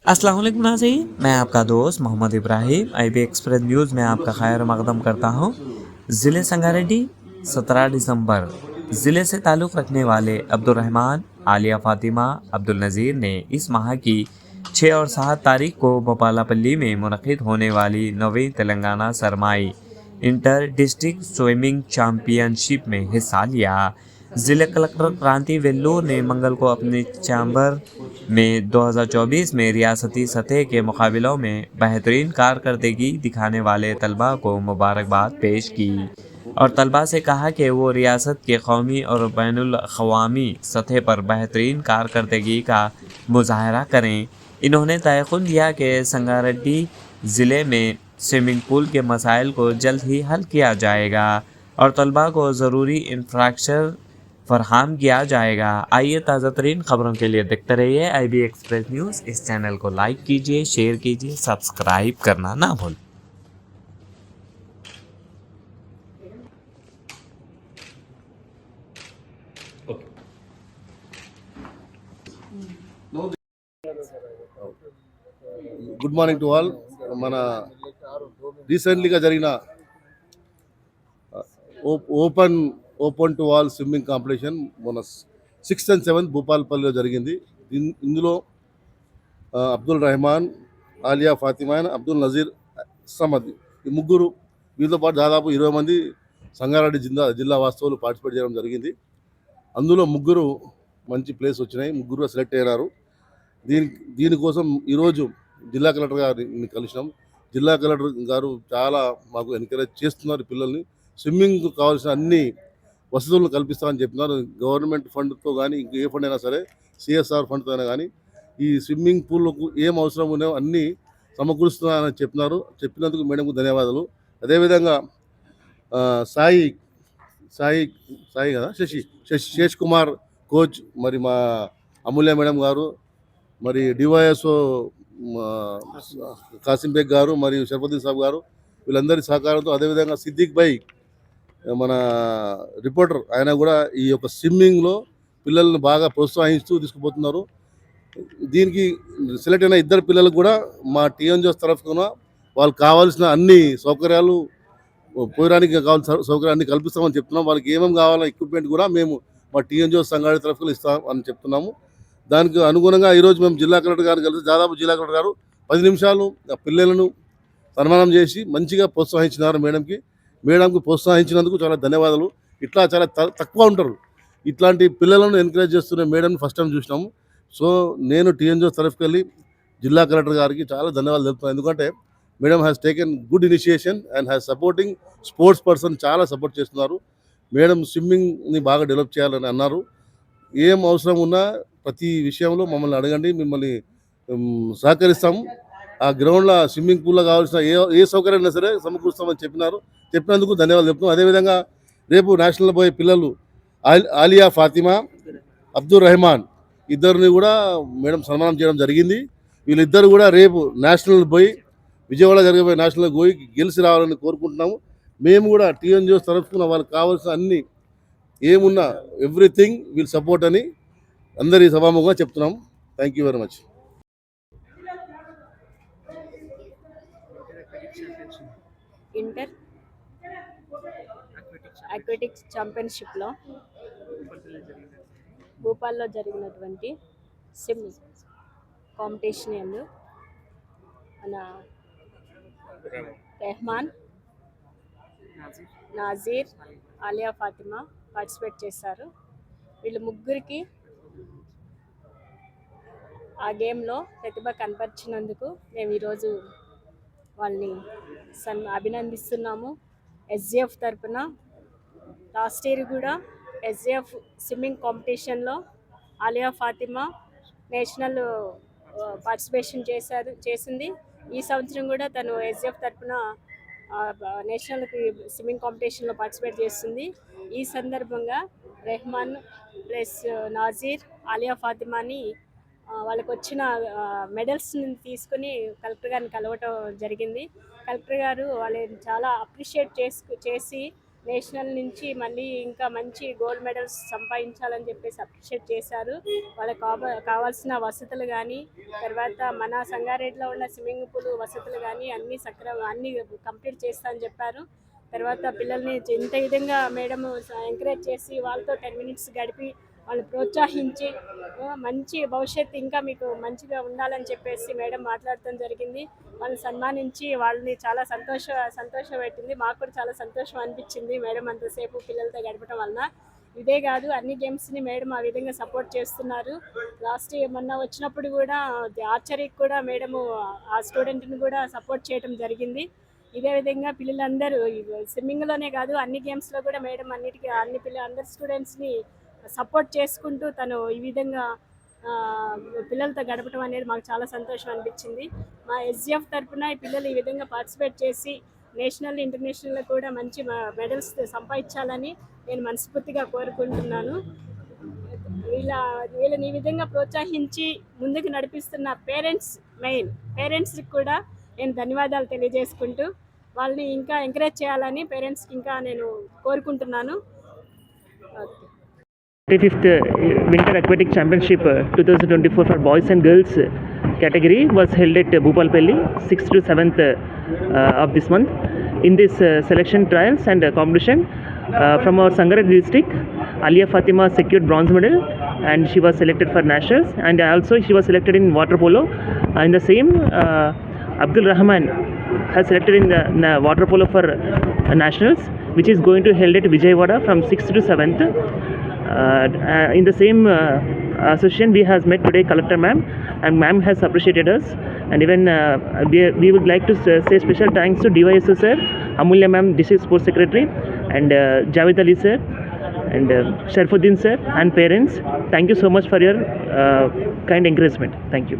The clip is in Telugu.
अस्सलाम वालेकुम नाज़रीन, मैं आपका दोस्त Mohammed Ibrahim IB express news में आपका खैर मकदम करता हूँ। ज़िले संगारेड्डी 17 दिसंबर ज़िले से ताल्लुक़ रखने वाले अब्दुर्रहमान, आलिया फ़ातिमा, अब्दुल नज़ीर ने इस माह की 6 और 7 तारीख को भोपालापल्ली में मुनक़िद होने वाली 9वीं तेलंगाना सरमाई इंटर डिस्ट्रिक्ट स्विमिंग चैम्पियनशिप में हिस्सा लिया। ज़िला कलेक्टर क्रांति वेल्लूर ने मंगल को अपने चैम्बर में 2024 में रियासती सतह के मुकाबलों में बेहतरीन कारकर्दगी दिखाने वाले तलबा को मुबारकबाद पेश की और तलबा से कहा कि वो रियासत के कौमी और बैनुल अक़वामी सतह पर बेहतरीन कारकर्दगी का मुजाहरा करें। इन्होंने तयक़ुन दिया कि संगारेड्डी ज़िले में स्विमिंग पूल के मसाइल को जल्द ही हल किया जाएगा और तलबा को ज़रूरी इंफ्रास्ट्रक्चर फरहम किया जाएगा। आइए ताज़ा तरीन ख़बरों के लिए देखते रहिए IB एक्सप्रेस न्यूज़। इस चैनल को लाइक कीजिए, शेयर कीजिए, सब्सक्राइब करना ना भूलें। Good morning to all. మన రీసెంట్లీగా జరిగిన open to all swimming competition మన 6th and 7th భూపాలపల్లిలో జరిగింది. ఇందులో అబ్దుల్ రెహమాన్, ఆలియా ఫాతిమా, అబ్దుల్ నజీర్ సమద్ ఈ ముగ్గురు, వీరితో పాటు దాదాపు 20 మంది సంగారెడ్డి జిల్లా వాస్తవులు పార్టిసిపేట్ చేయడం జరిగింది. అందులో ముగ్గురు మంచి ప్లేస్ వచ్చినాయి, ముగ్గురు సెలెక్ట్ అయ్యారు. దీనికోసం ఈరోజు జిల్లా కలెక్టర్ గారిని కలిసినాం. జిల్లా కలెక్టర్ గారు చాలా మాకు ఎంకరేజ్ చేస్తున్నారు. పిల్లల్ని స్విమ్మింగ్కు కావాల్సిన అన్ని వసతులను కల్పిస్తామని చెప్పినారు. గవర్నమెంట్ ఫండ్తో కానీ ఇంక ఏ ఫండ్ అయినా సరే, CSR ఫండ్తో అయినా కానీ ఈ స్విమ్మింగ్ పూల్కు ఏం అవసరం ఉన్నాయో అన్నీ సమకూరుస్తున్నారని చెప్పినారు. చెప్పినందుకు మేడంకు ధన్యవాదాలు. అదేవిధంగా సాయి సాయి సాయి కదా శేష్ కుమార్ కోచ్, మరి మా అమూల్య మేడం గారు, మరి డివైఎస్ఓ కాసింబేగ్ గారు, మరియు షర్ఫుద్దీన్ సాబ్ గారు, వీళ్ళందరి సహకారంతో, అదేవిధంగా సిద్దిక్ భాయ్ మన రిపోర్టర్, ఆయన కూడా ఈ యొక్క స్విమ్మింగ్లో పిల్లల్ని బాగా ప్రోత్సహిస్తూ తీసుకుపోతున్నారు. దీనికి సెలెక్ట్ అయిన ఇద్దరు పిల్లలకు కూడా మా టీఎన్జిఓస్ తరఫున వాళ్ళకి కావాల్సిన అన్ని సౌకర్యాలు, పోయడానికి కావాల్సిన సౌకర్యాన్ని కల్పిస్తామని చెప్తున్నాం. వాళ్ళకి ఏమేమి కావాలో ఎక్విప్మెంట్ కూడా మేము మా టీఎన్జిఓస్ సంఘాడి తరఫున ఇస్తాం అని చెప్తున్నాము. దానికి అనుగుణంగా ఈరోజు మేము జిల్లా కలెక్టర్ గారు కలిసి దాదాపు జిల్లా కలెక్టర్ గారు 10 నిమిషాలు ఆ పిల్లలను సన్మానం చేసి మంచిగా ప్రోత్సహించినారు. మేడంకు ప్రోత్సహించినందుకు చాలా ధన్యవాదాలు. ఇట్లా చాలా తక్కువ ఉంటారు, ఇట్లాంటి పిల్లలను ఎంకరేజ్ చేస్తున్న మేడంని ఫస్ట్ టైం చూసినాము. సో నేను టీఎన్జిఓ తరఫుకి వెళ్ళి జిల్లా కలెక్టర్ గారికి చాలా ధన్యవాదాలు తెలుపుతున్నాను. ఎందుకంటే madam has taken good initiation and has supporting sports person, చాలా సపోర్ట్ చేస్తున్నారు. మేడం స్విమ్మింగ్ని బాగా డెవలప్ చేయాలని అన్నారు. ఏం అవసరం ఉన్నా ప్రతి విషయంలో మమ్మల్ని అడగండి, మిమ్మల్ని సహకరిస్తాము. ఆ గ్రౌండ్లో స్విమ్మింగ్ పూల్లో కావాల్సిన ఏ సౌకర్యం అయినా సరే సమకూరుస్తామని చెప్పినందుకు ధన్యవాదాలు చెప్తున్నాం. అదేవిధంగా రేపు నేషనల్ పోయే పిల్లలు ఆలియా ఫాతిమా, అబ్దుల్ రెహమాన్ ఇద్దరిని కూడా మేడం సన్మానం చేయడం జరిగింది. వీళ్ళిద్దరు కూడా రేపు నేషనల్ పోయి, విజయవాడ జరిగిపోయి నేషనల్ పోయి గెలిచి రావాలని కోరుకుంటున్నాము. మేము కూడా టీఎన్జిఓస్ తరఫున వాళ్ళకి కావాల్సిన అన్ని ఏమున్నా ఎవ్రీథింగ్ విల్ సపోర్ట్ అని అందరి సభాముఖంగా చెప్తున్నాం. Thank you very much. Inter aquatics ఛాంపియన్షిప్లో భూపాల్లో జరిగినటువంటి సిమ్ కాంపిటీషన్ యందు మన రెహమాన్, నాజీర్, ఆలియా ఫాతిమా పార్టిసిపేట్ చేశారు. వీళ్ళు ముగ్గురికి ఆ గేమ్లో ప్రతిభ కనపరిచినందుకు మేము ఈరోజు వాళ్ళని అభినందిస్తున్నాము. SGF తరపున లాస్ట్ ఇయర్ కూడా SGF స్విమ్మింగ్ కాంపిటీషన్లో ఆలియా ఫాతిమా నేషనల్ పార్టిసిపేషన్ చేసింది. ఈ సంవత్సరం కూడా తను SGF తరపున నేషనల్కి స్విమ్మింగ్ కాంపిటీషన్లో పార్టిసిపేట్ చేస్తుంది. ఈ సందర్భంగా రెహమాన్ ప్లస్ నాజీర్, ఆలియా ఫాతిమాని వాళ్ళకు వచ్చిన మెడల్స్ని తీసుకుని కలెక్టర్ గారిని కలవటం జరిగింది. కలెక్టర్ గారు వాళ్ళని చాలా అప్రిషియేట్ చేసి నేషనల్ నుంచి మళ్ళీ ఇంకా మంచి గోల్డ్ మెడల్స్ సంపాదించాలని చెప్పేసి అప్రిషియేట్ చేశారు. వాళ్ళకి కావాల్సిన వసతులు కానీ, తర్వాత మన సంగారెడ్డిలో ఉన్న స్విమ్మింగ్ పూల్ వసతులు కానీ అన్నీ కంప్లీట్ చేస్తా అని చెప్పారు. తర్వాత పిల్లల్ని ఇంత విధంగా మేడం ఎంకరేజ్ చేసి వాళ్ళతో 10 మినిట్స్ గడిపి వాళ్ళు ప్రోత్సహించి మంచి భవిష్యత్తు ఇంకా మీకు మంచిగా ఉండాలని చెప్పేసి మేడం మాట్లాడటం జరిగింది. వాళ్ళని సన్మానించి వాళ్ళని చాలా సంతోషం పెట్టింది. మాకు కూడా చాలా సంతోషం అనిపించింది మేడం అంతసేపు పిల్లలతో గడపడం వలన. ఇదే కాదు, అన్ని గేమ్స్ని మేడం ఆ విధంగా సపోర్ట్ చేస్తున్నారు. లాస్ట్ మొన్న వచ్చినప్పుడు కూడా ఆర్చరీకి కూడా మేడము ఆ స్టూడెంట్ని కూడా సపోర్ట్ చేయడం జరిగింది. ఇదే విధంగా పిల్లలందరూ స్విమ్మింగ్లోనే కాదు అన్ని గేమ్స్లో కూడా మేడం అందరి స్టూడెంట్స్ని సపోర్ట్ చేసుకుంటూ తను ఈ విధంగా పిల్లలతో గడపడం అనేది మాకు చాలా సంతోషం అనిపించింది. మా ఎస్జిఎఫ్ తరఫున ఈ పిల్లలు ఈ విధంగా పార్టిసిపేట్ చేసి నేషనల్ ఇంటర్నేషనల్లో కూడా మంచి మెడల్స్ సంపాదించాలని నేను మనస్ఫూర్తిగా కోరుకుంటున్నాను. వీళ్ళని ఈ విధంగా ప్రోత్సహించి ముందుకు నడిపిస్తున్న పేరెంట్స్కి కూడా నేను ధన్యవాదాలు తెలియజేసుకుంటూ వాళ్ళని ఇంకా ఎంకరేజ్ చేయాలని పేరెంట్స్కి ఇంకా నేను కోరుకుంటున్నాను. 35th Winter Aquatic Championship 2024 for boys and girls category was held at Bhupalpalli 6th to 7th of this month. In this selection trials and competition from our Sangareddy district, Alia Fatima secured bronze medal and she was selected for nationals, and also she was selected in water polo. In the same, Abdul Rahman has selected in the water polo for nationals, which is going to held at Vijayawada from 6th to 7th. In the same association, we has met today Collector ma'am, and ma'am has appreciated us, and even we would like to say special thanks to DYSO sir, Amulya ma'am, district sports secretary, and Javed Ali sir, and Sharfuddin sir, and parents. Thank you so much for your kind encouragement. Thank you.